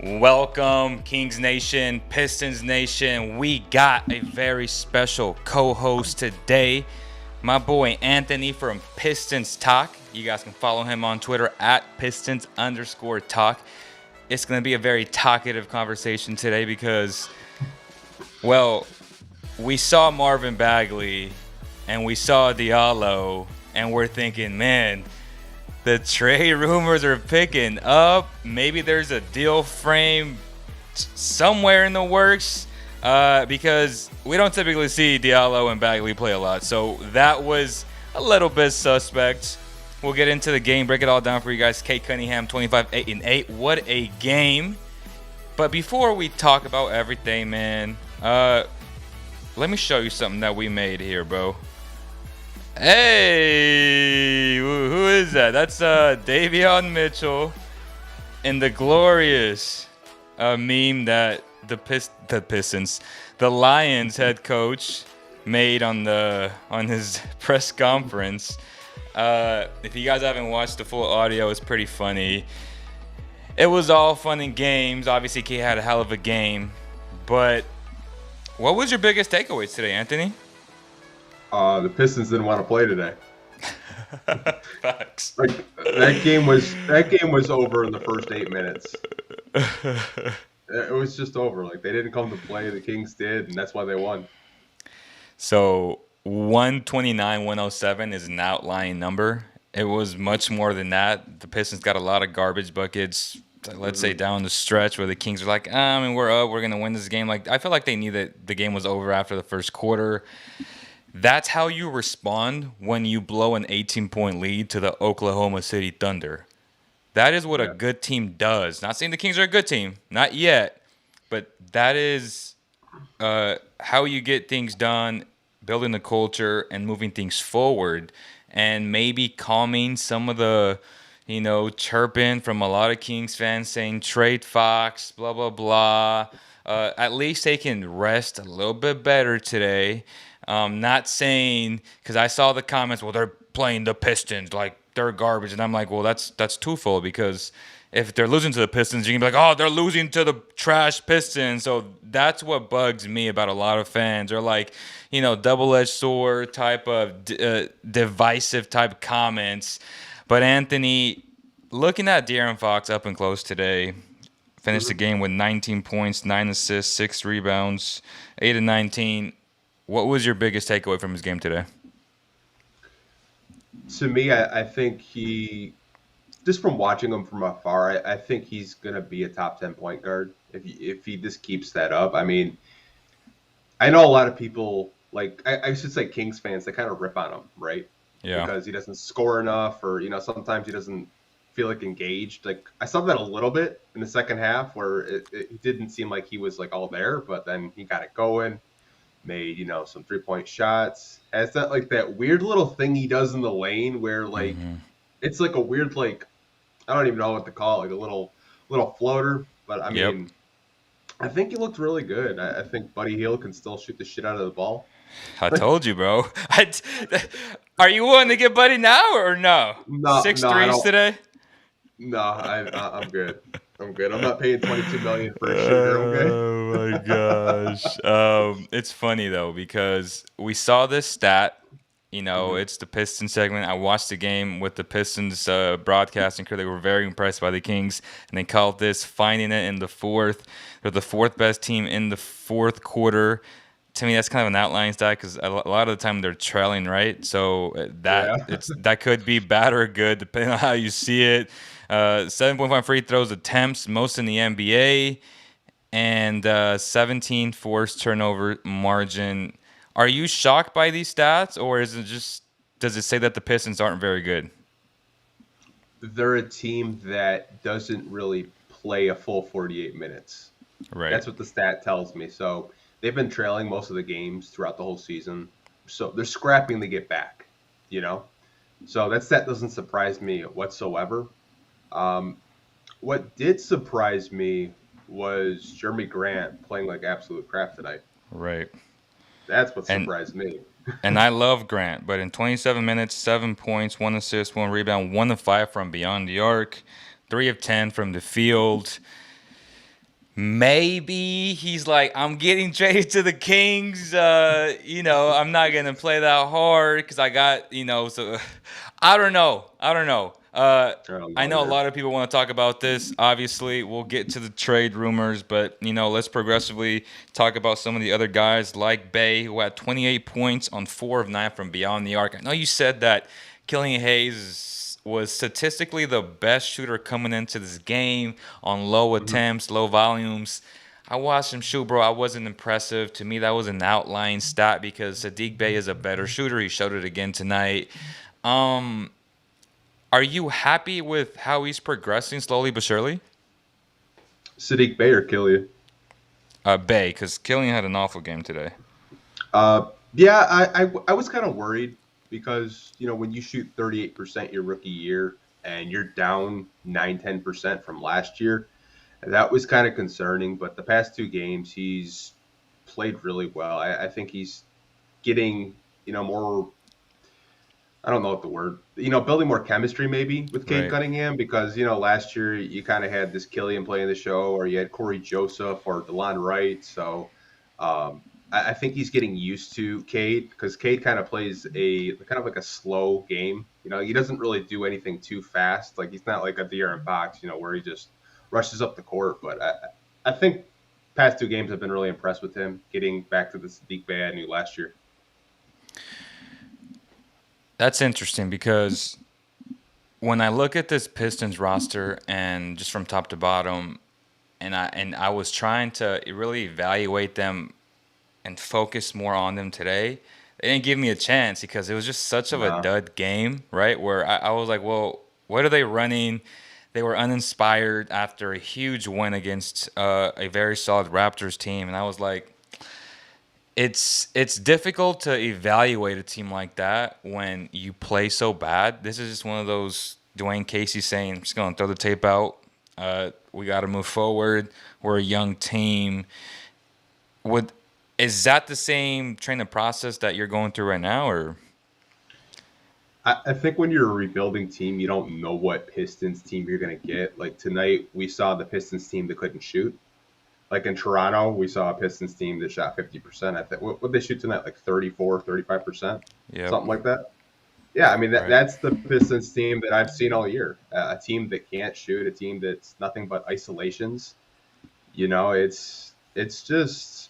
Welcome, Kings Nation, Pistons Nation. We got a very special co-host today, my boy Anthony from Pistons Talk. You guys can follow him on Twitter at Pistons_talk. It's going to be a very talkative conversation today because, well, we saw Marvin Bagley and we saw Diallo, and we're thinking, man, the trade rumors are picking up. Maybe there's a deal frame somewhere in the works because we don't typically see Diallo and Bagley play a lot. So that was a little bit suspect. We'll get into the game, break it all down for you guys. Cade Cunningham, 25, 8, and 8. What a game. But before we talk about everything, man, let me show you something that we made here, bro. Hey, who is that? That's Davion Mitchell in the glorious meme that the Pistons, the Lions head coach made on his press conference. If you guys haven't watched the full audio, it's pretty funny. It was all fun and games. Obviously, he had a hell of a game. But what was your biggest takeaways today, Anthony? The Pistons didn't want to play today. Facts. Like that game was over in the first 8 minutes. It was just over. Like they didn't come to play. The Kings did, and that's why they won. So 129-107 is an outlying number. It was much more than that. The Pistons got a lot of garbage buckets. Let's say down the stretch where the Kings are like, we're up. We're gonna win this game. Like I feel like they knew that the game was over after the first quarter. That's how you respond when you blow an 18-point lead to the Oklahoma City Thunder. That is what a good team does. Not saying the Kings are a good team, not yet, but that is how you get things done, building the culture and moving things forward, and maybe calming some of the, chirping from a lot of Kings fans saying trade Fox, blah, blah, blah. At least they can rest a little bit better today. Not saying, because I saw the comments, well, they're playing the Pistons like they're garbage. And I'm like, well, that's twofold, because if they're losing to the Pistons, you can be like, oh, they're losing to the trash Pistons. So that's what bugs me about a lot of fans, or like, double-edged sword type of divisive type comments. But Anthony, looking at De'Aaron Fox up and close today, finished the game with 19 points, 9 assists, 6 rebounds, 8 and 19. What was your biggest takeaway from his game today? To me, I think just from watching him from afar, I think he's going to be a top 10 point guard if he just keeps that up. I mean, I know a lot of people, like, I should say Kings fans, they kind of rip on him, right? Yeah. Because he doesn't score enough, or, sometimes he doesn't feel like engaged. Like, I saw that a little bit in the second half where it didn't seem like he was, like, all there, but then he got it going. Made, some 3-point shots. Has that like that weird little thing he does in the lane where like it's like a weird like I don't even know what to call it, like a little floater. But I mean, I think he looked really good. I think Buddy Hield can still shoot the shit out of the ball. I told you, bro. Are you willing to get Buddy now or no? No, 6 threes today? No, I'm good. I'm good. I'm not paying $22 million for a shooter, okay? Oh my gosh. It's funny though, because we saw this stat. It's the Pistons segment. I watched the game with the Pistons broadcasting crew. They were very impressed by the Kings, and they called this finding it in the fourth. They're the fourth best team in the fourth quarter. To me, that's kind of an outlying stat because a lot of the time they're trailing, right? So that could be bad or good depending on how you see it. 7.5 free throws attempts, most in the NBA, and 17 forced turnover margin. Are you shocked by these stats, or does it say that the Pistons aren't very good? They're a team that doesn't really play a full 48 minutes. Right. That's what the stat tells me. So they've been trailing most of the games throughout the whole season. So they're scrapping to get back, So that stat doesn't surprise me whatsoever. What did surprise me was Jeremy Grant playing like absolute crap tonight. Right. That's what surprised me. And I love Grant, but in 27 minutes, 7 points, 1 assist, 1 rebound, 1 of 5 from beyond the arc, 3 of 10 from the field. maybe he's like, I'm getting traded to the Kings. I'm not gonna play that hard because I got, So I don't know. I don't know. I don't I know know a either. lot of people want to talk about this. Obviously, we'll get to the trade rumors, but let's progressively talk about some of the other guys like Bay, who had 28 points on 4 of 9 from beyond the arc. I know you said that Killian Hayes was statistically the best shooter coming into this game on low Mhm. attempts, low volumes. I watched him shoot, bro. I wasn't impressive. To me, that was an outlying stat because Sadiq Bey is a better shooter. He showed it again tonight. Um, are you happy with how he's progressing slowly but surely? Sadiq Bey or Killian? Bay, because Killian had an awful game today. Yeah, I was kind of worried because when you shoot 38% your rookie year and you're down 9-10% from last year, that was kind of concerning. But the past two games, he's played really well. I think he's getting more. I don't know what the word, building more chemistry maybe with Cade Right. Cunningham because, last year you kind of had this Killian playing the show or you had Corey Joseph or DeLon Wright. So I think he's getting used to Cade because Cade kind of plays a kind of like a slow game. He doesn't really do anything too fast. Like he's not like a De'Aaron Fox, where he just rushes up the court. But I think past two games I've been really impressed with him getting back to the Sadiq Bey I knew last year. That's interesting because when I look at this Pistons roster and just from top to bottom, and I was trying to really evaluate them and focus more on them today. They didn't give me a chance because it was just such of a No, dud game, right? Where I was like, well, what are they running? They were uninspired after a huge win against a very solid Raptors team, and I was like, it's difficult to evaluate a team like that when you play so bad. This is just one of those Dwayne Casey saying, "I'm just gonna throw the tape out. We got to move forward. We're a young team." Would Is that the same training process that you're going through right now, or I think when you're a rebuilding team, you don't know what Pistons team you're going to get. Like tonight, we saw the Pistons team that couldn't shoot. Like in Toronto, we saw a Pistons team that shot 50%. I think what they shoot tonight, like 34, 35%, yep, something like that. Yeah, I mean right, that's the Pistons team that I've seen all year. A team that can't shoot, a team that's nothing but isolations. It's just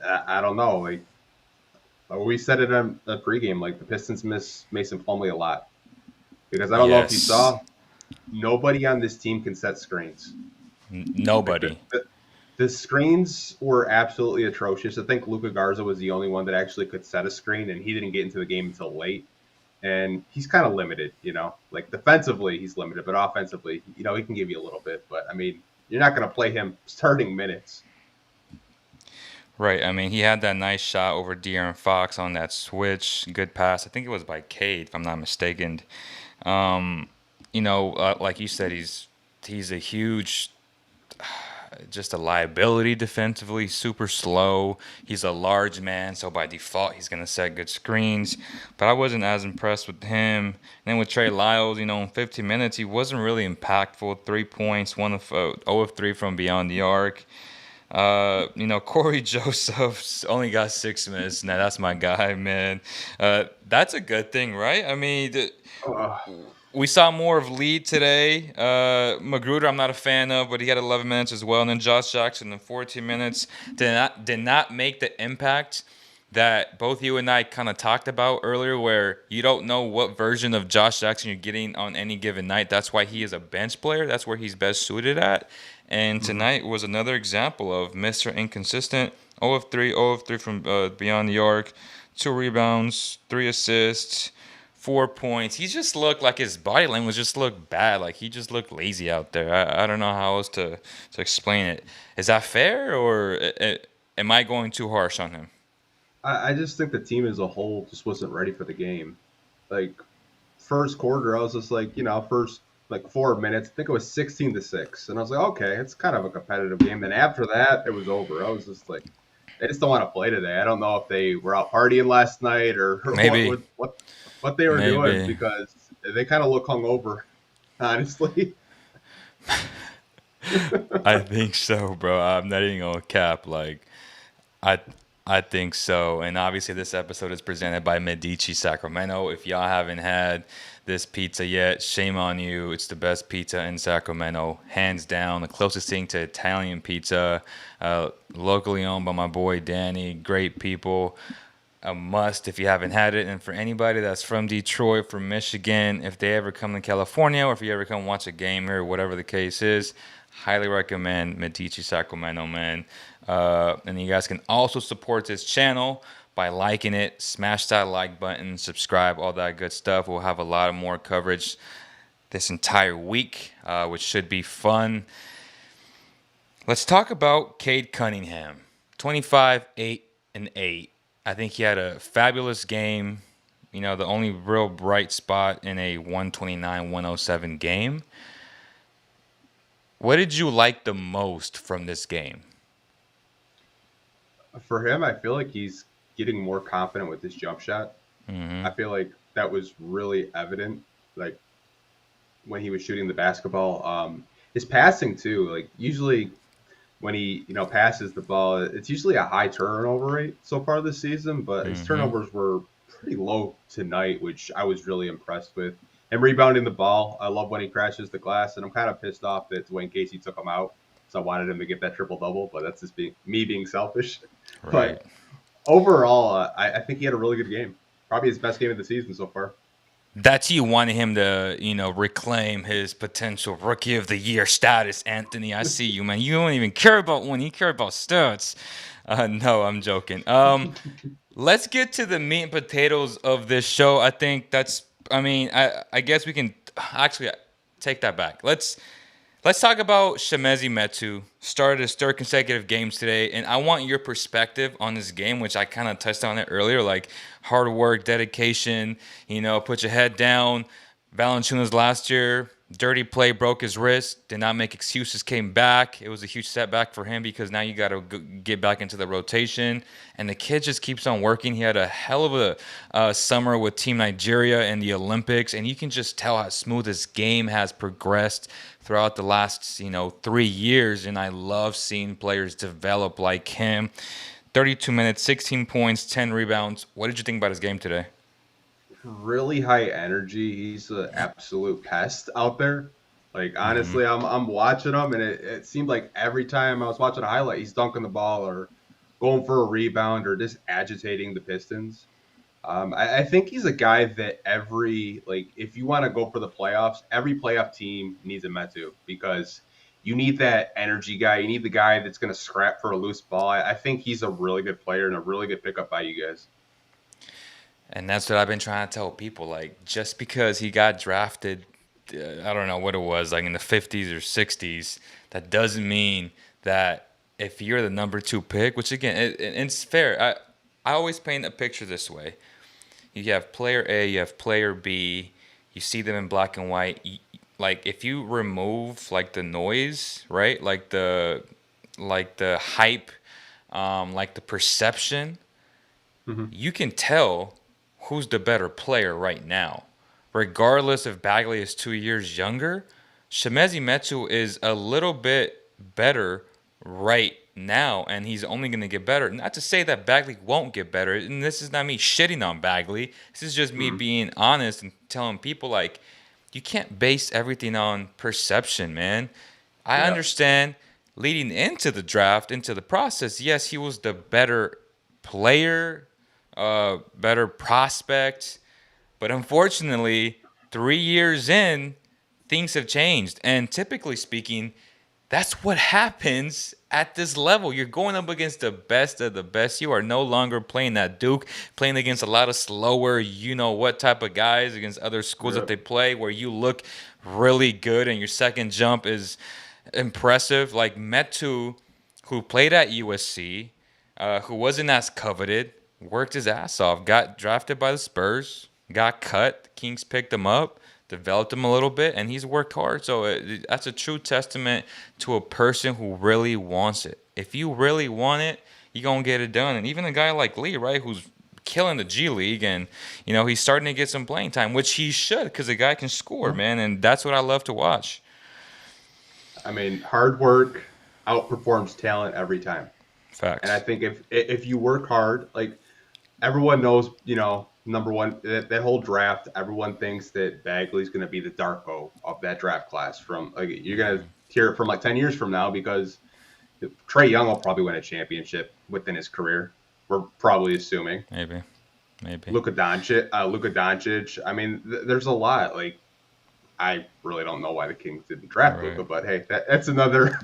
I don't know. Like we said it on the pregame, like the Pistons miss Mason Plumlee a lot because I don't know if you yes, saw, nobody on this team can set screens. Like nobody, the screens were absolutely atrocious. I think Luka Garza was the only one that actually could set a screen, and he didn't get into the game until late. And he's kind of limited, Like defensively, he's limited, but offensively, he can give you a little bit. But I mean, you're not going to play him starting minutes. right? I mean, he had that nice shot over De'Aaron Fox on that switch, good pass. I think it was by Cade, if I'm not mistaken. Um, like you said, he's a huge just a liability defensively, super slow. He's a large man, so by default, he's going to set good screens. But I wasn't as impressed with him. And then with Trey Lyles, in 15 minutes, he wasn't really impactful. 3 points, 0 of 3 from beyond the arc. Corey Joseph's only got 6 minutes. Now, that's my guy, man. That's a good thing, right? I mean, Uh, we saw more of Lee today. Magruder, I'm not a fan of, but he had 11 minutes as well. And then Josh Jackson in 14 minutes did not make the impact that both you and I kind of talked about earlier, where you don't know what version of Josh Jackson you're getting on any given night. That's why he is a bench player. That's where he's best suited at. And mhm. tonight was another example of Mr. Inconsistent. 0 of 3, 0 of 3 from beyond the arc, 2 rebounds, 3 assists. 4 points. He just looked like his body language just looked bad. Like he just looked lazy out there. I don't know how else to explain it. Is that fair or am I going too harsh on him? I just think the team as a whole just wasn't ready for the game. Like first quarter, I was just like, first like 4 minutes, I think it was 16-6, and I was like, okay, it's kind of a competitive game. Then after that, it was over. I was just like, they just don't want to play today. I don't know if they were out partying last night or what Maybe, what they were doing because they kind of look hungover, honestly. I think so, bro. I'm not even gonna cap. Like, I I think so. And obviously, this episode is presented by Medici Sacramento. If y'all haven't had this pizza yet, shame on you. It's the best pizza in Sacramento, hands down. The closest thing to Italian pizza, locally owned by my boy Danny. Great people. A must if you haven't had it. And for anybody that's from Detroit, from Michigan, if they ever come to California or if you ever come watch a game here, whatever the case is, highly recommend Medici Sacramento, man. And you guys can also support this channel by liking it, smash that like button, subscribe, all that good stuff. We'll have a lot of more coverage this entire week, which should be fun. Let's talk about Cade Cunningham. 25, 8, and 8. I think he had a fabulous game. You know, the only real bright spot in a 129-107 game. What did you like the most from this game? For him, I feel like he's getting more confident with his jump shot. Mm-hmm. I feel like that was really evident, like when he was shooting the basketball. His passing too, like usually when he passes the ball, it's usually a high turnover rate so far this season, but his Mm-hmm. turnovers were pretty low tonight, which I was really impressed with. And rebounding the ball, I love when he crashes the glass, and I'm kind of pissed off that Dwayne Casey took him out, so I wanted him to get that triple double, but that's just me being selfish. Right. But overall, I think he had a really good game, probably his best game of the season so far. That's you wanted him to, reclaim his potential rookie of the year status, Anthony. I see you, man. You don't even care about winning. You care about stats. No, I'm joking. Let's get to the meat and potatoes of this show. I guess we can actually take that back. Let's talk about Shemezi Metu. Started his third consecutive games today, and I want your perspective on this game, which I kind of touched on it earlier, like hard work, dedication, put your head down. Valanciunas last year, dirty play, broke his wrist, did not make excuses, came back. It was a huge setback for him because now you got to get back into the rotation. And the kid just keeps on working. He had a hell of a summer with Team Nigeria and the Olympics, and you can just tell how smooth his game has progressed throughout the last 3 years. And I love seeing players develop like him. 32 minutes, 16 points, 10 rebounds. What did you think about his game today? Really high energy. He's an absolute pest out there. Like Mm-hmm. honestly, I'm watching him, and it seemed like every time I was watching a highlight, he's dunking the ball or going for a rebound or just agitating the Pistons. I think he's a guy that if you want to go for the playoffs, every playoff team needs a Metu because you need that energy guy. You need the guy that's going to scrap for a loose ball. I think he's a really good player and a really good pickup by you guys. And that's what I've been trying to tell people. Like, just because he got drafted, I don't know what it was, like in the 50s or 60s, that doesn't mean that if you're the number two pick, which again, it's fair. I always paint a picture this way. You have player A, you have player B, you see them in black and white. Like, if you remove, like, the noise, right? Like the hype, like the perception, Mm-hmm. you can tell who's the better player right now. Regardless if Bagley is 2 years younger, Shemezi Metu is a little bit better right now, and he's only going to get better. Not to say that Bagley won't get better, and this is not me shitting on Bagley. This is just me Mm-hmm. being honest and telling people, like, you can't base everything on perception, man. I Yeah. understand leading into the draft, into the process, yes, he was the better player, better prospect. But unfortunately, 3 years in, things have changed. And typically speaking, that's what happens at this level. You're going up against the best of the best. You are no longer playing at Duke, playing against a lot of slower, what type of guys, against other schools that Yep. they play, where you look really good and your second jump is impressive. Like Metu, who played at USC, who wasn't as coveted, worked his ass off, got drafted by the Spurs, got cut. The Kings picked him up, developed him a little bit, and he's worked hard. So that's a true testament to a person who really wants it. If you really want it, you're going to get it done. And even a guy like Lee, right, who's killing the G League, and he's starting to get some playing time, which he should, because the guy can score, man, and that's what I love to watch. I mean, hard work outperforms talent every time. And I Facts. think if you work hard, like everyone knows, number one, that whole draft, everyone thinks that Bagley's going to be the Darko of that draft class. From like you're going to hear it from like 10 years from now because Trae Young will probably win a championship within his career. We're probably assuming Maybe. Maybe. Luka Doncic. I mean, there's a lot. Like I really don't know why the Kings didn't All draft right. Luka, but hey, that's another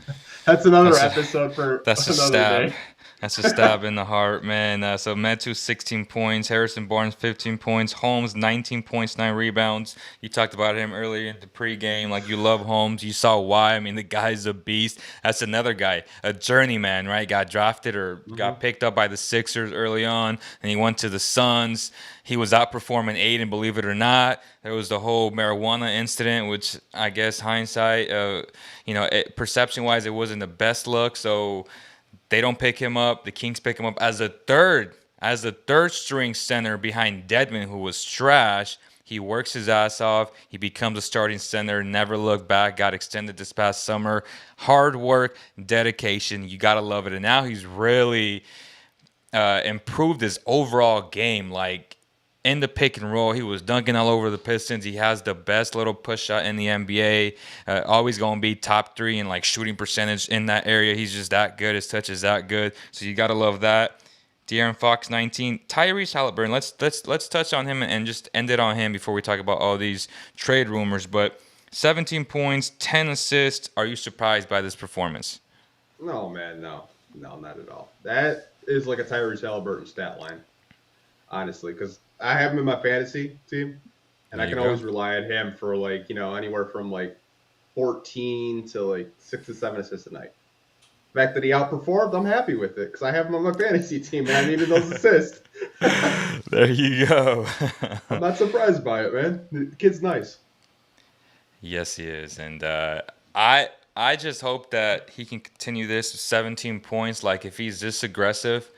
that's another That's a episode for that's a another stab. day. That's a stab in the heart, man. So Metu 16 points, Harrison Barnes 15 points, Holmes 19 points, 9 rebounds. You talked about him earlier in the pregame. Like you love Holmes. You saw why. I mean, the guy's a beast. That's another guy, a journeyman, right? Got drafted or got Mm-hmm. picked up by the Sixers early on, and he went to the Suns. He was outperforming Aiden, believe it or not. There was the whole marijuana incident, which I guess hindsight, perception-wise, it wasn't the best look. So they don't pick him up. The Kings pick him up as a third string center behind Dedmon, who was trash. He works his ass off. He becomes a starting center. Never looked back. Got extended this past summer. Hard work, dedication. You gotta love it. And now he's really improved his overall game. Like in the pick and roll, he was dunking all over the Pistons. He has the best little push shot in the NBA. Always going to be top 3 in like shooting percentage in that area. He's just that good. His touch is that good. So you got to love that. De'Aaron Fox 19. Tyrese Halliburton. Let's touch on him and just end it on him before we talk about all these trade rumors. But 17 points, 10 assists. Are you surprised by this performance? No, man, no, not at all. That is like a Tyrese Halliburton stat line, honestly, because I have him in my fantasy team, and There I you can go. always rely on him for like anywhere from like 14 to like 6 to 7 assists a night. The fact that he outperformed, I'm happy with it because I have him on my fantasy team and I needed those assists. There you go. I'm not surprised by it, man. The kid's nice. Yes, he is, and I just hope that he can continue this 17 points. Like if he's this aggressive,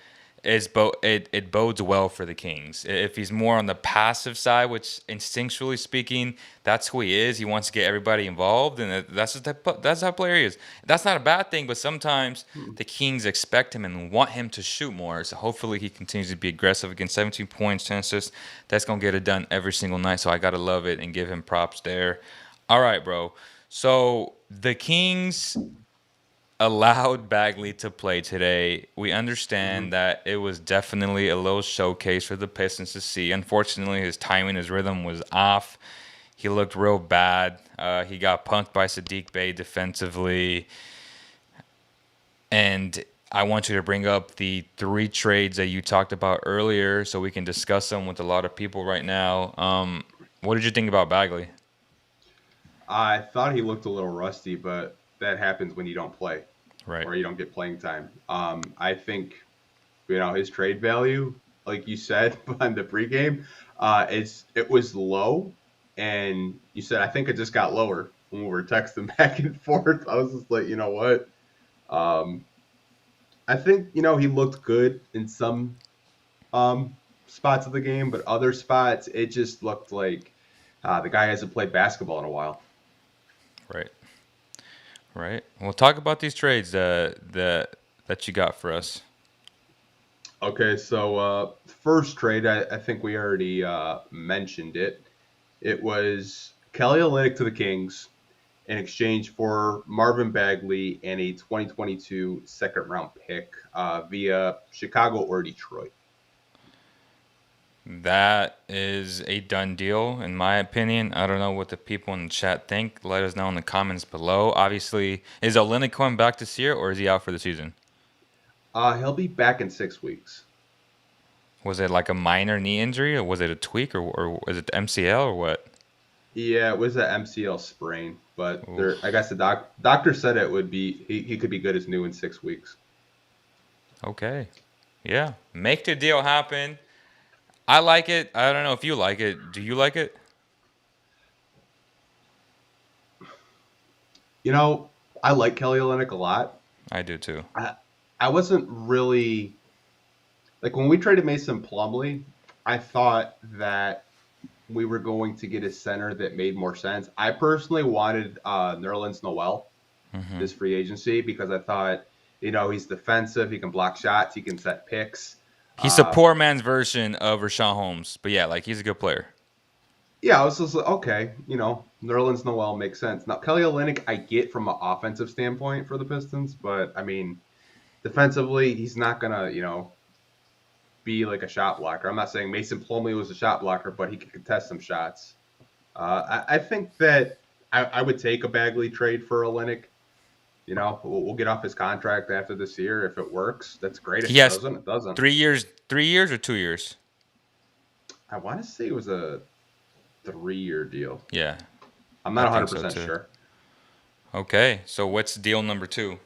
it bodes well for the Kings. If he's more on the passive side, which instinctually speaking, that's who he is. He wants to get everybody involved, and that's how player he is. That's not a bad thing, but sometimes Hmm. the Kings expect him and want him to shoot more. So hopefully he continues to be aggressive. Again, 17 points, 10 assists. That's gonna get it done every single night. So I gotta love it and give him props there. All right, bro. So the Kings allowed Bagley to play today. We Hmm. understand that it was definitely a little showcase for the Pistons to see. Unfortunately, his timing, his rhythm was off. He looked real bad. He got punked by Sadiq Bey defensively. And I want you to bring up the 3 trades that you talked about earlier so we can discuss them with a lot of people right now. What did you think about Bagley? I thought he looked a little rusty, but that happens when you don't play Right. or you don't get playing time. I think his trade value, like you said on the pregame, it was low, and you said I think it just got lower when we were texting back and forth. I was just like, you know what? Um, I think he looked good in some spots of the game, but other spots it just looked like the guy hasn't played basketball in a while. Right. Right. Well, talk about these trades that you got for us. Okay, so first trade, I think we already mentioned it. It was Kelly Olynyk to the Kings in exchange for Marvin Bagley and a 2022 second round pick via Chicago or Detroit. That is a done deal, in my opinion. I don't know what the people in the chat think. Let us know in the comments below. Obviously, is Olynyk coming back this year, or is he out for the season? He'll be back in 6 weeks. Was it like a minor knee injury, or was it a tweak, or was it the MCL, or what? Yeah, it was an MCL sprain, but I Oof. guess the doctor said it would be he could be good as new in 6 weeks. Okay. Yeah. Make the deal happen. I like it. I don't know if you like it. Do you like it? You know, I like Kelly Olynyk a lot. I do too. I I wasn't really like when we traded Mason Plumlee. I thought that we were going to get a center that made more sense. I personally wanted Nerlens Noel this free agency because I thought, he's defensive, he can block shots, he can set picks. He's a poor man's version of Rashawn Holmes, but yeah, like he's a good player. Yeah, I was just like, okay, Nerlens Noel makes sense. Now, Kelly Olynyk, I get from an offensive standpoint for the Pistons, but I mean, defensively, he's not gonna, be like a shot blocker. I'm not saying Mason Plumlee was a shot blocker, but he could contest some shots. I think that I would take a Bagley trade for Olynyk. We'll get off his contract after this year. If it works, that's great. If He it has doesn't, it doesn't. 3 years, 3 years or 2 years. I want to say it was a 3-year deal. Yeah, I'm not I think 100% so, sure. Okay, so what's deal number 2?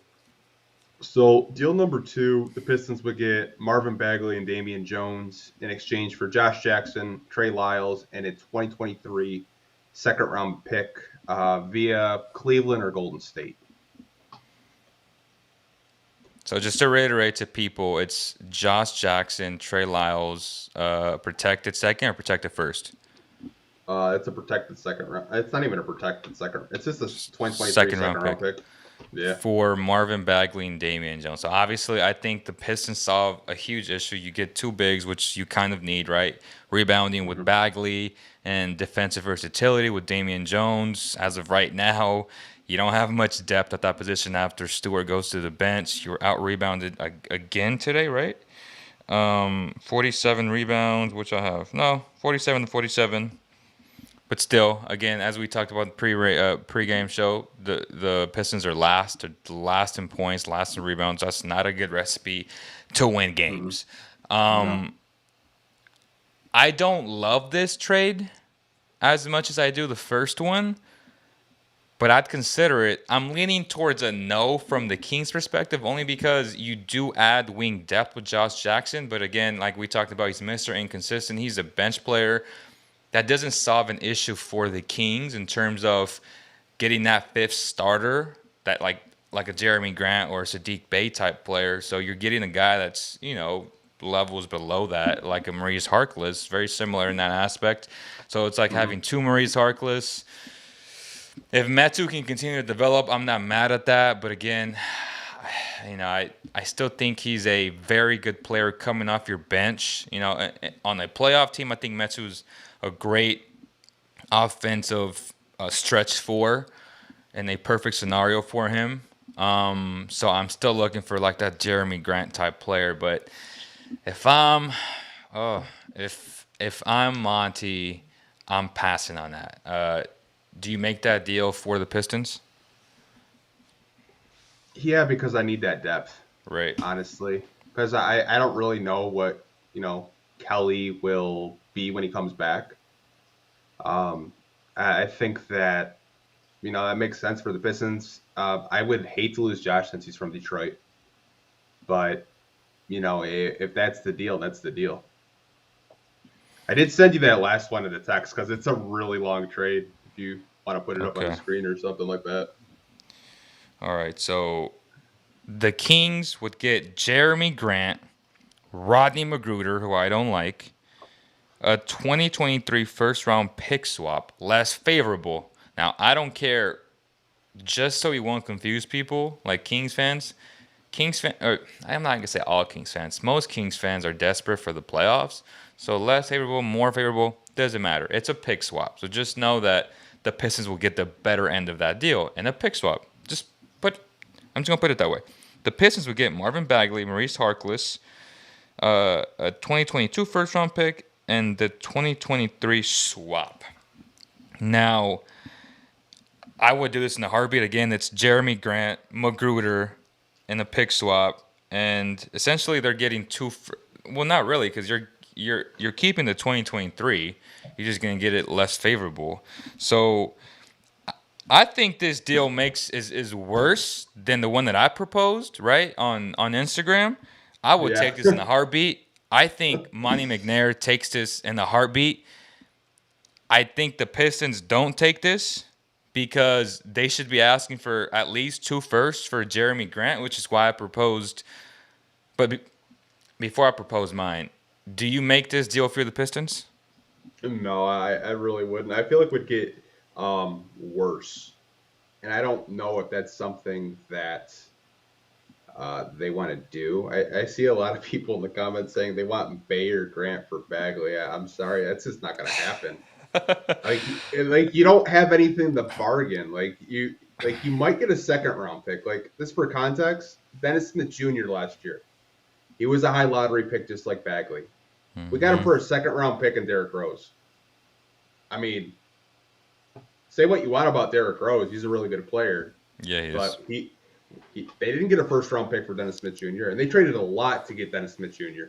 So deal number 2, the Pistons would get Marvin Bagley and Davion Jones in exchange for Josh Jackson, Trey Lyles, and a 2023 second-round pick via Cleveland or Golden State. So just to reiterate to people, it's Josh Jackson, Trey Lyles, protected second or protected first? It's a protected second round. It's not even a protected second. It's just a 2023 Second second round round pick. Yeah. For Marvin Bagley and Davion Jones. So obviously, I think the Pistons solve a huge issue. You get two bigs, which you kind of need, right? Rebounding with Bagley and defensive versatility with Davion Jones. As of right now, you don't have much depth at that position after Stewart goes to the bench. You were out rebounded again today, right? 47 rebounds, which I have. No, 47 to 47. But still, again, as we talked about in the pre-game show, the Pistons are last in points, last in rebounds. That's not a good recipe to win games. No. I don't love this trade as much as I do the first one, but I'd consider it. I'm leaning towards a no from the Kings' perspective, only because you do add wing depth with Josh Jackson. But again, like we talked about, he's Mr. Inconsistent. He's a bench player. That doesn't solve an issue for the Kings in terms of getting that fifth starter, that like a Jeremy Grant or a Sadiq Bey type player. So you're getting a guy that's, levels below that, like a Maurice Harkless, very similar in that aspect. So it's like having two Maurice Harkless. If Metu can continue to develop, I'm not mad at that. But again, I still think he's a very good player coming off your bench. On a playoff team, I think Metu's a great offensive stretch four and a perfect scenario for him. So I'm still looking for like that Jeremy Grant type player. But if I'm Monty, I'm passing on that. Do you make that deal for the Pistons? Yeah, because I need that depth. Right. Honestly, because I don't really know what Kelly will be when he comes back. I think that that makes sense for the Pistons. I would hate to lose Josh since he's from Detroit, but if that's the deal, that's the deal. I did send you that last one in the text because it's a really long trade. If you want to put it up on the screen or something like that. All right, so the Kings would get Jeremy Grant, Rodney Magruder, who I don't like, a 2023 first-round pick swap, less favorable. Now, I don't care, just so we won't confuse people, like Kings fans. I'm not going to say all Kings fans. Most Kings fans are desperate for the playoffs. So less favorable, more favorable, doesn't matter. It's a pick swap. So just know that the Pistons will get the better end of that deal in a pick swap. I'm just going to put it that way. The Pistons would get Marvin Bagley, Maurice Harkless, a 2022 first-round pick, and the 2023 swap. Now, I would do this in a heartbeat. Again, it's Jeremy Grant, Magruder, in a pick swap, and essentially they're getting well, not really, because you're keeping the 2023. You're just going to get it less favorable. So I think this deal is worse than the one that I proposed, right, on Instagram. I would take this in a heartbeat. I think Monty McNair takes this in a heartbeat. I think the Pistons don't take this because they should be asking for at least 2 firsts for Jeremy Grant, which is why I proposed. But before I propose mine, do you make this deal for the Pistons? No, I really wouldn't. I feel like it would get worse. and I don't know if that's something that they want to do. I see a lot of people in the comments saying they want Bay or Grant for Bagley. I'm sorry, that's just not going to happen. Like you don't have anything to bargain. Like you might get a second round pick. Like this for context, Dennis Smith Jr. last year, he was a high lottery pick just like Bagley. We got him Hmm. for a second round pick in Derrick Rose. I mean, say what you want about Derrick Rose, he's a really good player, Yeah, he is. but they didn't get a first round pick for Dennis Smith Jr. and they traded a lot to get Dennis Smith Jr.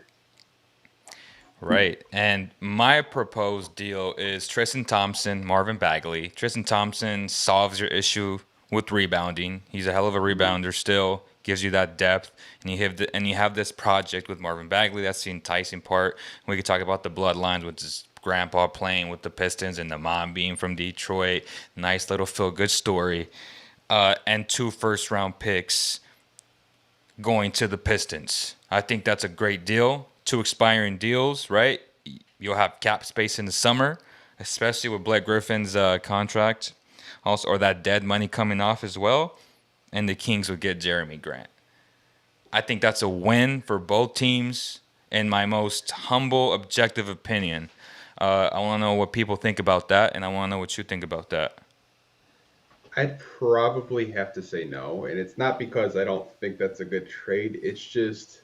Right. And my proposed deal is Tristan Thompson, Marvin Bagley. Tristan Thompson solves your issue with rebounding. He's a hell of a rebounder still, gives you that depth. And you have this project with Marvin Bagley. That's the enticing part. We could talk about the bloodlines with his grandpa playing with the Pistons and the mom being from Detroit. Nice little feel good story. And 2 first round picks going to the Pistons. I think that's a great deal. 2 expiring deals, right? You'll have cap space in the summer, especially with Blake Griffin's contract, also or that dead money coming off as well. And the Kings would get Jeremy Grant. I think that's a win for both teams. In my most humble, objective opinion, I want to know what people think about that, and I want to know what you think about that. I'd probably have to say no, and it's not because I don't think that's a good trade. It's just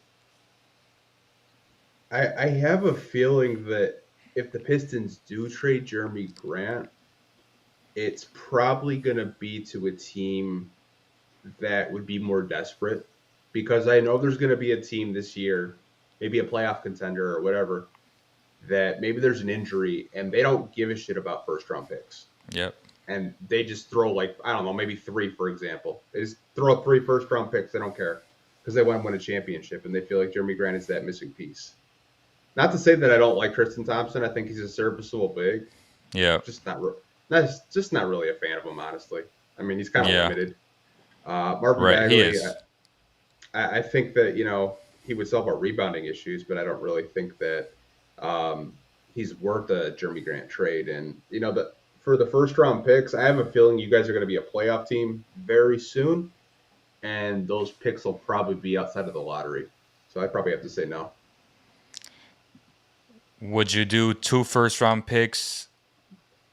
I have a feeling that if the Pistons do trade Jeremy Grant, it's probably going to be to a team that would be more desperate because I know there's going to be a team this year, maybe a playoff contender or whatever, that maybe there's an injury and they don't give a shit about first round picks. Yep. And they just throw like, I don't know, maybe three, for example. They just throw 3 first round picks. They don't care because they want to win a championship and they feel like Jeremy Grant is that missing piece. Not to say that I don't like Tristan Thompson. I think he's a serviceable big. Yep. Just not, that's just not really a fan of him, honestly. I mean, he's kind of Yeah. limited. Marvin Right. He Bagley, is. I think that he would solve our rebounding issues, but I don't really think that um, he's worth a Jeremy Grant trade. And for the first round picks, I have a feeling you guys are going to be a playoff team very soon, and those picks will probably be outside of the lottery. So I probably have to say no. Would you do 2 first round picks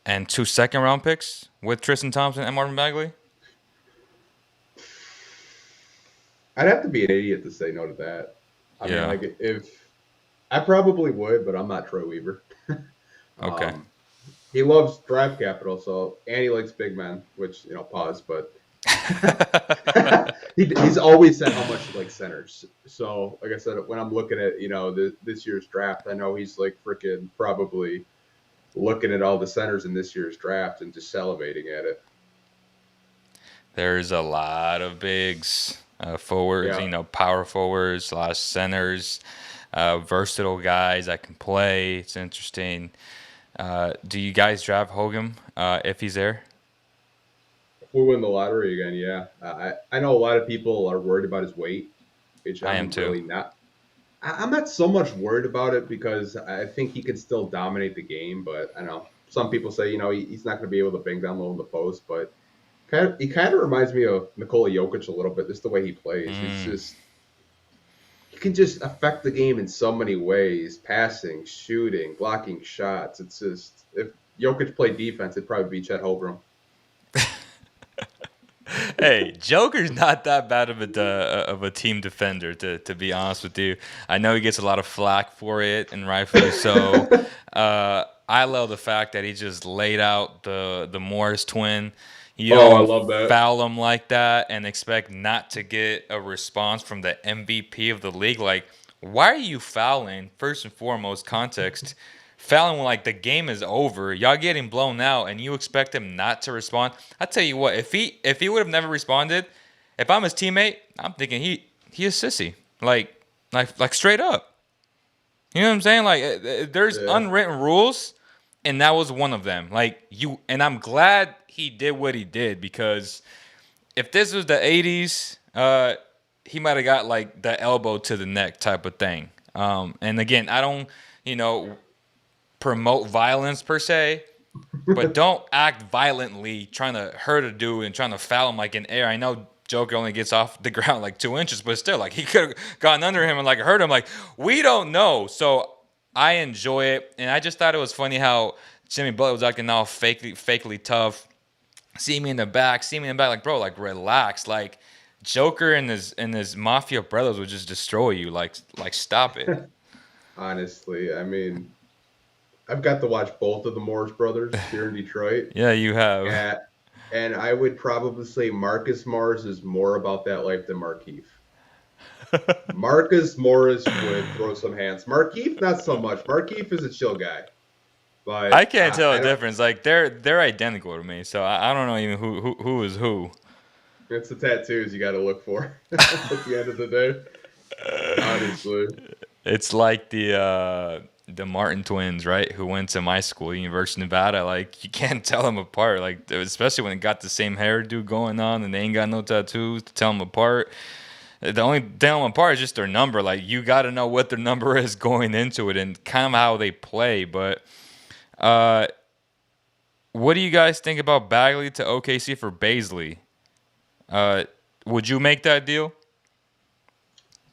and 2 second round picks with Tristan Thompson and Marvin Bagley? I'd have to be an idiot to say no to that. I mean, Yeah. like if I probably would, but I'm not Troy Weaver. Okay. Um, he loves draft capital, so and he likes big men, which pause, but he's always said how much he likes centers. So, like I said, when I'm looking at this year's draft, I know he's like freaking probably looking at all the centers in this year's draft and just salivating at it. There's a lot of bigs, forwards, Yeah. power forwards, a lot of centers, versatile guys that can play. It's interesting. Do you guys draft Hogan if he's there? If we win the lottery again, yeah. I know a lot of people are worried about his weight, which I am I'm too. really not. I'm not so much worried about it because I think he can still dominate the game. But I know some people say he's not going to be able to bang down low in the post, but he kind of reminds me of Nikola Jokic a little bit, just the way he plays. It's Mm. just he can just affect the game in so many ways: passing, shooting, blocking shots. It's just if Jokic played defense, it'd probably be Chet Holmgren. Hey, Joker's not that bad of a team defender, to be honest with you. I know he gets a lot of flack for it, and rightfully so. I love the fact that he just laid out the Morris twin. You Oh, I don't love that. foul him like that and expect not to get a response from the MVP of the league. Like, why are you fouling? First and foremost, context. Fouling when like the game is over, y'all getting blown out, and you expect him not to respond. I tell you what, if he would have never responded, if I'm his teammate, I'm thinking he is sissy, like straight up. You know what I'm saying? Like there's Yeah. unwritten rules, and that was one of them. And I'm glad he did what he did because if this was the '80s, he might have got like the elbow to the neck type of thing. And again, I don't, you know, promote violence per se, but don't act violently trying to hurt a dude and trying to foul him like in air. I know Joker only gets off the ground like 2 inches, but still, like he could have gotten under him and like hurt him. Like we don't know. So I enjoy it, and I just thought it was funny how Jimmy Butler was acting all fakely tough. See me in the back, like bro, like relax, like Joker and his mafia brothers would just destroy you. Like stop it. Honestly, I mean, I've got to watch both of the Morris brothers here in Detroit. Yeah, you have. And, and I would probably say Marcus Morris is more about that life than Markeith. Marcus Morris would throw some hands. Markeith, not so much. Markeith is a chill guy. I But can't tell I the don't. difference. Like they're identical to me, so I don't know even who is who. It's the tattoos you got to look for at the end of the day. Honestly, It's like the Martin twins, right? Who went to my school, University of Nevada. Like you can't tell them apart. Like especially when they got the same hairdo going on and they ain't got no tattoos to tell them apart. The only tell them apart is just their number. Like you got to know what their number is going into it and kind of how they play. But uh, what do you guys think about Bagley to OKC for Baisley? Uh, would you make that deal?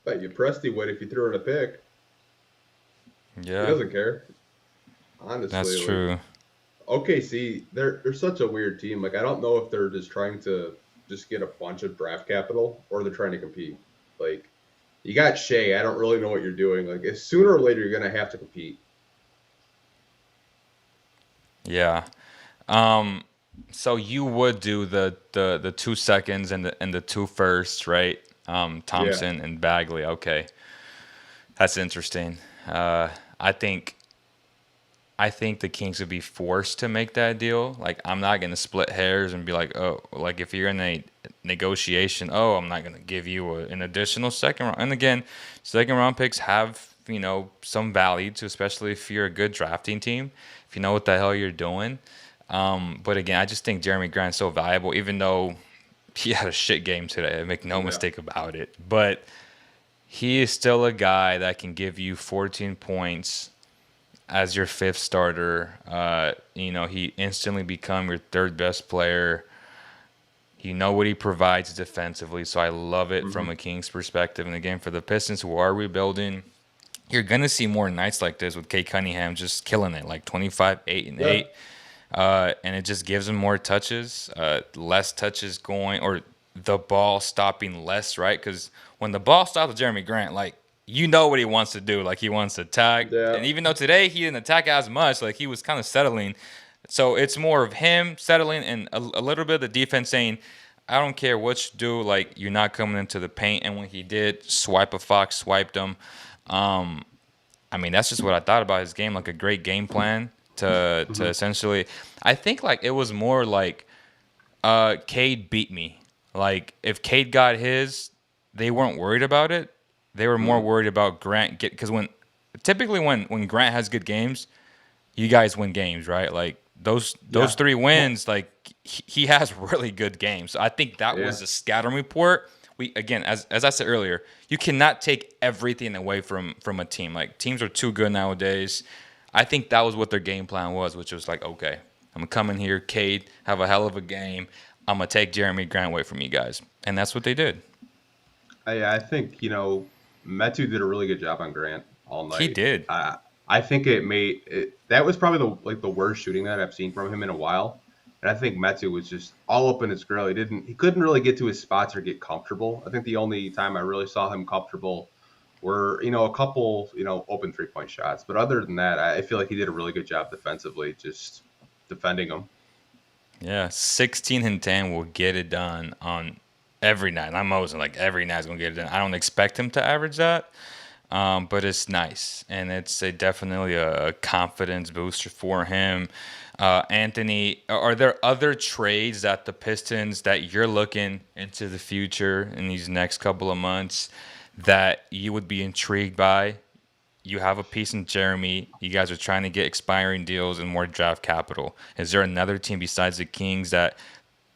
but you Presti would if you threw in a pick. He Yeah, doesn't care. that's Honestly, like true. OKC, they're such a weird team. Like I don't know if they're just trying to just get a bunch of draft capital or they're trying to compete. Like you got Shea. I don't really know what you're doing. Like sooner or later you're gonna have to compete. Yeah. So you would do the 2 seconds and the two firsts, right? Yeah. Thompson and Bagley. Okay, that's interesting. Uh, I think I think the Kings would be forced to make that deal. Like I'm not gonna split hairs and be like, oh, like if you're in a negotiation, oh, I'm not gonna give you an additional second round. And again, second round picks have some value to, especially if you're a good drafting team, if you know what the hell you're doing. But again, I just think Jeremy Grant's so valuable, even though he had a shit game today. Make no Yeah. mistake about it. But he is still a guy that can give you 14 points as your fifth starter. He instantly become your third best player. You know what he provides defensively, so I love it from Hmm. a Kings perspective. And again, for the Pistons who are rebuilding, you're gonna see more nights like this with Cade Cunningham just killing it, like 25, 8, and Yeah. 8. And it just gives him more touches, less touches going, or the ball stopping less, right? Because when the ball stops with Jeremy Grant, like you know what he wants to do, like he wants to attack. Yeah. And even though today he didn't attack as much, like he was kind of settling. So it's more of him settling and a little bit of the defense saying, "I don't care what you do, like you're not coming into the paint." And when he did swipe a fox, swiped him. Um, I mean, that's just what I thought about his game, like a great game plan to Hmm. essentially. I think like it was more like Cade beat me. Like if Cade got his, they weren't worried about it. They were more Hmm. worried about Grant get because when Grant has good games, you guys win games, right? Like those Yeah. three Well, wins, like he has really good games. So I think that yeah. was a scouting report. We again, as I said earlier, you cannot take everything away from a team. Like teams are too good nowadays. I think that was what their game plan was, which was like, okay, I'm gonna come in here, Cade, have a hell of a game. I'm gonna take Jeremy Grant away from you guys, and that's what they did. I think Metu did a really good job on Grant all He night. did. I think it made it, that was probably the worst shooting that I've seen from him in a while. And I think Metu was just all up in his grill. He couldn't really get to his spots or get comfortable. I think the only time I really saw him comfortable were a couple open 3-point shots. But other than that, I feel like he did a really good job defensively, just defending him. Yeah, 16 and 10 will get it done on every night. I'm always like every night's gonna get it done. I don't expect him to average that, but it's nice and it's definitely a confidence booster for him. Anthony, are there other trades that the Pistons that you're looking into the future in these next couple of months that you would be intrigued by? You have a piece in Jeremy. You guys are trying to get expiring deals and more draft capital. Is there another team besides the Kings that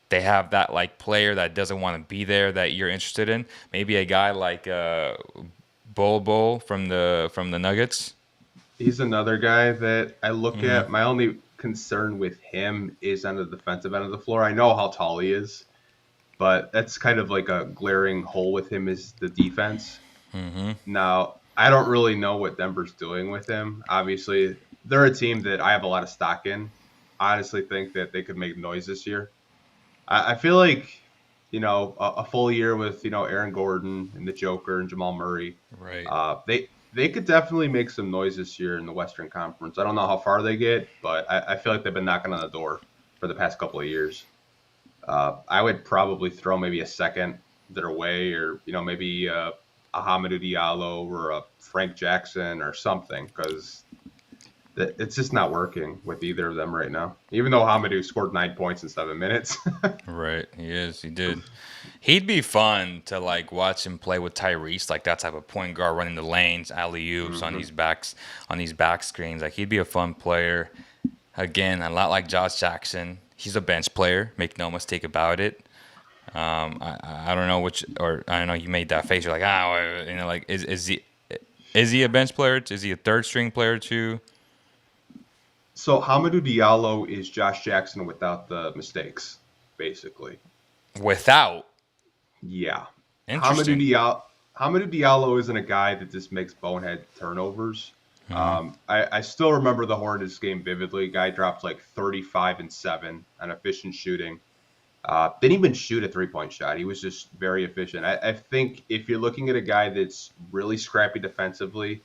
they have that like player that doesn't want to be there that you're interested in? Maybe a guy like Bol from the Nuggets. He's another guy that I look Hmm. at. My only concern with him is on the defensive end of the floor. I know how tall he is, but that's kind of like a glaring hole with him is the defense. Mm-hmm. Now, I don't really know what Denver's doing with him. Obviously, they're a team that I have a lot of stock in. I honestly think that they could make noise this year. I feel like, a full year with, Aaron Gordon and the Joker and Jamal Murray, Right. they could definitely make some noise this year in the Western Conference. I don't know how far they get, but I feel like they've been knocking on the door for the past couple of years. I would probably throw maybe a second their way, or maybe a Hamidou Diallo or a Frank Jackson or something, because it's just not working with either of them right now. Even though Hamidou scored 9 points in 7 minutes. Right. He did. He'd be fun to like watch him play with Tyrese, like that type of point guard running the lanes, alley oops on these back screens. Like he'd be a fun player. Again, a lot like Josh Jackson. He's a bench player. Make no mistake about it. I don't know I don't know. You made that face. You're like, like is he a bench player? Is he a third string player too? So Hamidou Diallo is Josh Jackson without the mistakes, basically. Without. Yeah. Interesting. Hamidou Diallo isn't a guy that just makes bonehead turnovers. I still remember the Hornets game vividly. Guy dropped like 35 and 7 on efficient shooting. Didn't even shoot a 3-point shot. He was just very efficient. I think if you're looking at a guy that's really scrappy defensively,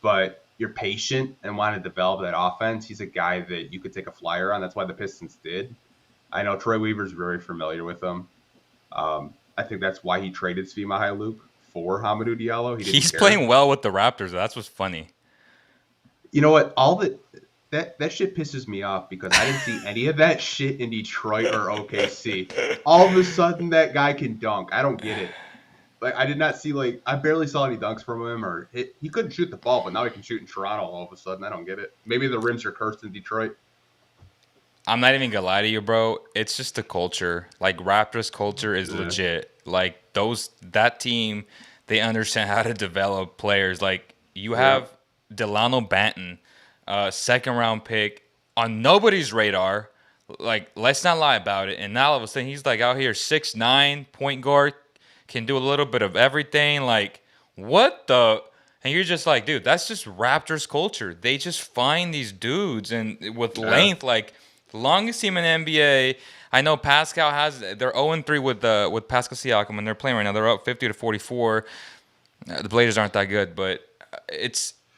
but you're patient and want to develop that offense, he's a guy that you could take a flyer on. That's why the Pistons did. I know Troy Weaver's very familiar with him. I think that's why he traded Svi Mykhailiuk for Hamidou Diallo. He's playing well with the Raptors. That's what's funny. You know what? That shit pisses me off because I didn't see any of that shit in Detroit or OKC. All of a sudden, that guy can dunk. I don't get it. Like, I did not see, I barely saw any dunks from him, or he couldn't shoot the ball, but now he can shoot in Toronto all of a sudden. I don't get it. Maybe the rims are cursed in Detroit. I'm not even gonna lie to you, bro. It's just the culture. Like Raptors culture is legit. Like that team, they understand how to develop players. Like you have Delano Banton, second round pick on nobody's radar. Like let's not lie about it. And now all of a sudden he's like out here 6'9" point guard, can do a little bit of everything. Like what the? And you're just like, dude, that's just Raptors culture. They just find these dudes and with length, like. The longest team in the NBA. I know Pascal they're 0-3 with Pascal Siakam, and they're playing right now. They're up 50-44. The Blazers aren't that good, but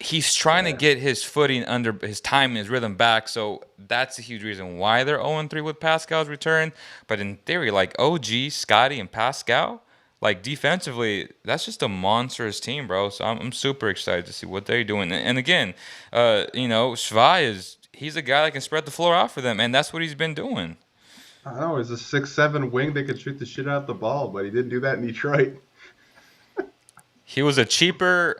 he's trying to get his footing under his time and his rhythm back. So that's a huge reason why they're 0-3 with Pascal's return. But in theory, like OG, Scotty, and Pascal, like defensively, that's just a monstrous team, bro. So I'm super excited to see what they're doing. And again, Shvai he's a guy that can spread the floor out for them, and that's what he's been doing. I know. He's a 6'7" wing that can shoot the shit out the ball, but he didn't do that in Detroit. He was a cheaper,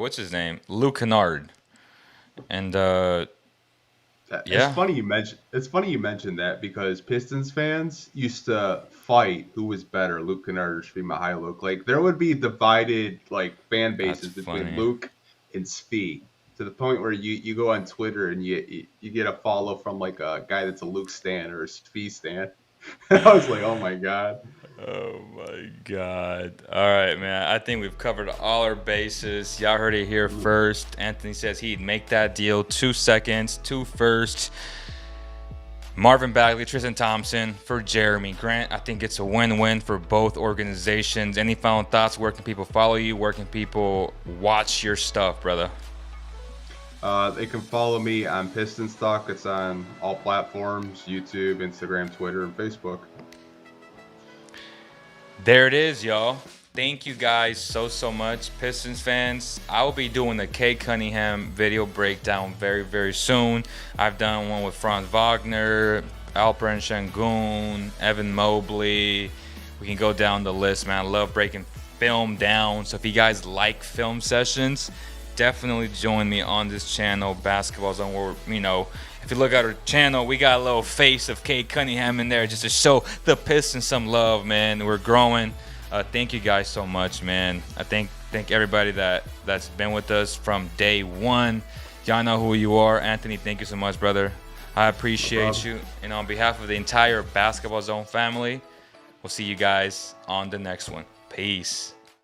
what's his name? Luke Kennard. And, It's funny you mentioned that because Pistons fans used to fight who was better, Luke Kennard or Svi Mykhailiuk. Like, there would be divided, fan bases between Luke and Svi. To the point where you go on Twitter and you get a follow from a guy that's a Luke stan or a Svi stan. I was like, oh my god. Oh my god. All right, man. I think we've covered all our bases. Y'all heard it here first. Anthony says he'd make that deal 2 seconds, 2 firsts. Marvin Bagley, Tristan Thompson for Jeremy Grant. I think it's a win-win for both organizations. Any final thoughts? Where can people follow you? Where can people watch your stuff, brother? They can follow me on Pistons Talk. It's on all platforms, YouTube, Instagram, Twitter, and Facebook. There it is, y'all. Thank you guys so much, Pistons fans. I will be doing the Cade Cunningham video breakdown very, very soon. I've done one with Franz Wagner, Alperen Şengün, Evan Mobley. We can go down the list, man. I love breaking film down. So if you guys like film sessions, definitely join me on this channel, Basketball Zone, where, if you look at our channel, we got a little face of Cade Cunningham in there just to show the Pistons some love, man. We're growing. Thank you guys so much, man. I thank everybody that's been with us from day one. Y'all know who you are. Anthony, thank you so much, brother. I appreciate you. And on behalf of the entire Basketball Zone family, we'll see you guys on the next one. Peace.